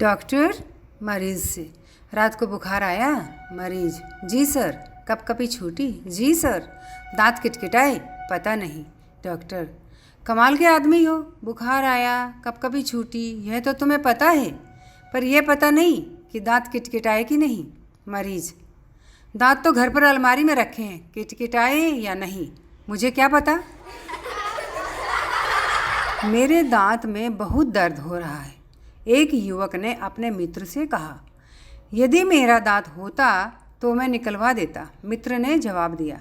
Doctor, मरीज से, रात को बुखार आया? मरीज, जी सर। कपकपी छूटी? जी सर। दांत किटकिटाए? पता नहीं। डॉक्टर, कमाल के आदमी हो, बुखार आया, कपकपी छूटी, यह तो तुम्हें पता है, पर यह पता नहीं कि दांत किटकिटाए कि नहीं। मरीज, दांत तो घर पर अलमारी में रखे हैं, किटकिटाए या नहीं मुझे क्या पता। मेरे दांत में बहुत दर्द हो रहा है, एक युवक ने अपने मित्र से कहा। यदि मेरा दांत होता तो मैं निकलवा देता, मित्र ने जवाब दिया।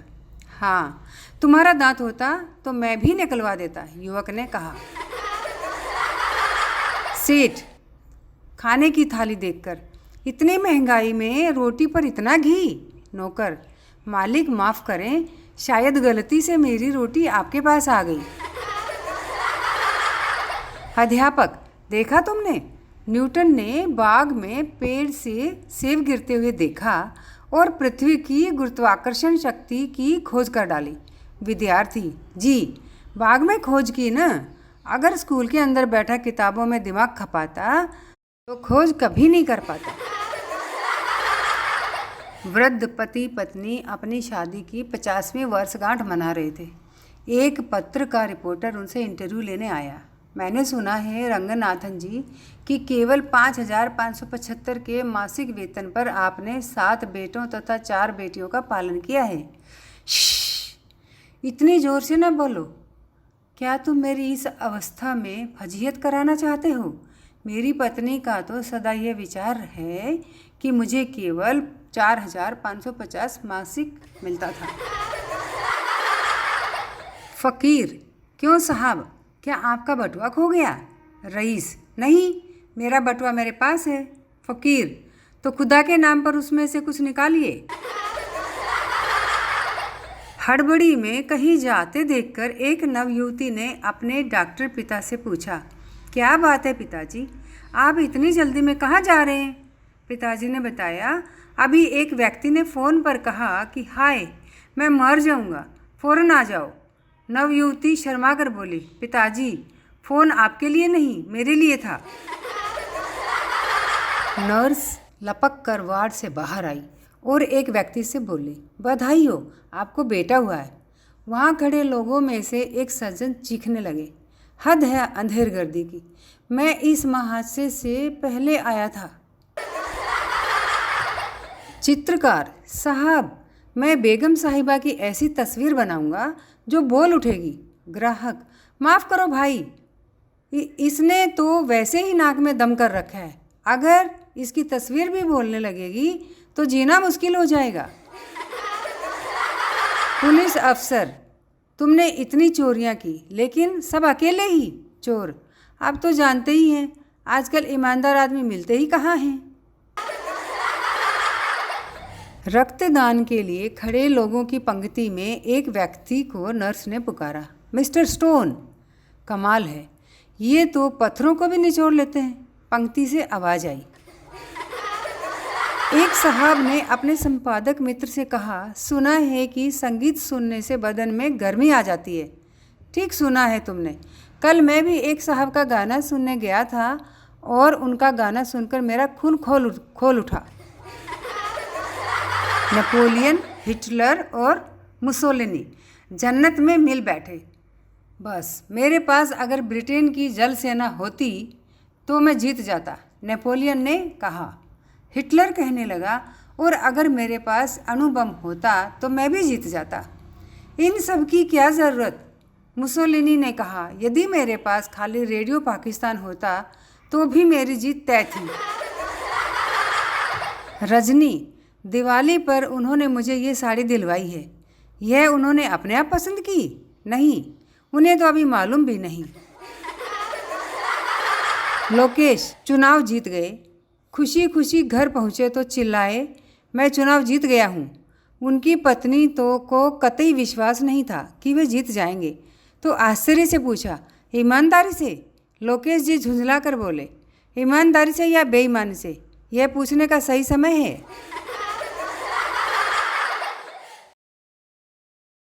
हाँ, तुम्हारा दांत होता तो मैं भी निकलवा देता, युवक ने कहा। सेठ, खाने की थाली देखकर, इतनी महंगाई में रोटी पर इतना घी। नौकर, मालिक माफ़ करें, शायद गलती से मेरी रोटी आपके पास आ गई। अध्यापक, देखा तुमने, न्यूटन ने बाग में पेड़ से सेब गिरते हुए देखा और पृथ्वी की गुरुत्वाकर्षण शक्ति की खोज कर डाली। विद्यार्थी, जी, बाग में खोज की ना, अगर स्कूल के अंदर बैठा किताबों में दिमाग खपाता तो खोज कभी नहीं कर पाता। वृद्ध पति पत्नी अपनी शादी की 50वीं वर्षगांठ मना रहे थे। एक पत्रकार रिपोर्टर उनसे इंटरव्यू लेने आया। मैंने सुना है रंगनाथन जी कि केवल 5,575 के मासिक वेतन पर आपने 7 बेटों तथा 4 बेटियों का पालन किया है। इतनी जोर से न बोलो। क्या तुम मेरी इस अवस्था में फजीहत कराना चाहते हो? मेरी पत्नी का तो सदा यह विचार है कि मुझे केवल 4,550 मासिक मिलता था। फ़कीर, क्यों साहब, क्या आपका बटुआ खो गया? रईस, नहीं, मेरा बटुआ मेरे पास है। फ़कीर, तो खुदा के नाम पर उसमें से कुछ निकालिए। हड़बड़ी में कहीं जाते देखकर एक नवयुवती ने अपने डॉक्टर पिता से पूछा, क्या बात है पिताजी, आप इतनी जल्दी में कहाँ जा रहे हैं? पिताजी ने बताया, अभी एक व्यक्ति ने फ़ोन पर कहा कि हाय, मैं मर जाऊँगा, फ़ौरन आ जाओ। नवयुवती शर्मा कर बोली, पिताजी, फ़ोन आपके लिए नहीं, मेरे लिए था। नर्स लपक कर वार्ड से बाहर आई और एक व्यक्ति से बोली, बधाई हो, आपको बेटा हुआ है। वहाँ खड़े लोगों में से एक सज्जन चीखने लगे, हद है अंधेरगर्दी की, मैं इस हादसे से पहले आया था। चित्रकार, साहब, मैं बेगम साहिबा की ऐसी तस्वीर बनाऊंगा जो बोल उठेगी। ग्राहक, माफ़ करो भाई, इसने तो वैसे ही नाक में दम कर रखा है, अगर इसकी तस्वीर भी बोलने लगेगी तो जीना मुश्किल हो जाएगा। पुलिस अफसर, तुमने इतनी चोरियां की, लेकिन सब अकेले ही चोर। आप तो जानते ही हैं, आजकल ईमानदार आदमी मिलते ही कहाँ हैं। रक्तदान के लिए खड़े लोगों की पंक्ति में एक व्यक्ति को नर्स ने पुकारा, मिस्टर स्टोन। कमाल है, ये तो पत्थरों को भी निचोड़ लेते हैं। पंक्ति से आवाज़ आई। एक साहब ने अपने संपादक मित्र से कहा, सुना है कि संगीत सुनने से बदन में गर्मी आ जाती है। ठीक सुना है तुमने, कल मैं भी एक साहब का गाना सुनने गया था और उनका गाना सुनकर मेरा खून खोल उठा। नेपोलियन, हिटलर और मुसोलिनी जन्नत में मिल बैठे। बस मेरे पास अगर ब्रिटेन की जल सेना होती तो मैं जीत जाता, नेपोलियन ने कहा। हिटलर कहने लगा, और अगर मेरे पास अणुबम होता तो मैं भी जीत जाता। इन सब की क्या ज़रूरत? मुसोलिनी ने कहा, यदि मेरे पास खाली रेडियो पाकिस्तान होता तो भी मेरी जीत तय थी। रजनी, दिवाली पर उन्होंने मुझे ये साड़ी दिलवाई है, यह उन्होंने अपने आप पसंद की? नहीं, उन्हें तो अभी मालूम भी नहीं। लोकेश, चुनाव जीत गए, खुशी खुशी घर पहुँचे तो चिल्लाए, मैं चुनाव जीत गया हूँ। उनकी पत्नी को कतई विश्वास नहीं था कि वे जीत जाएंगे, तो आश्चर्य से पूछा, ईमानदारी से? लोकेश जी झुंझला कर बोले, ईमानदारी से या बेईमानी से, यह पूछने का सही समय है?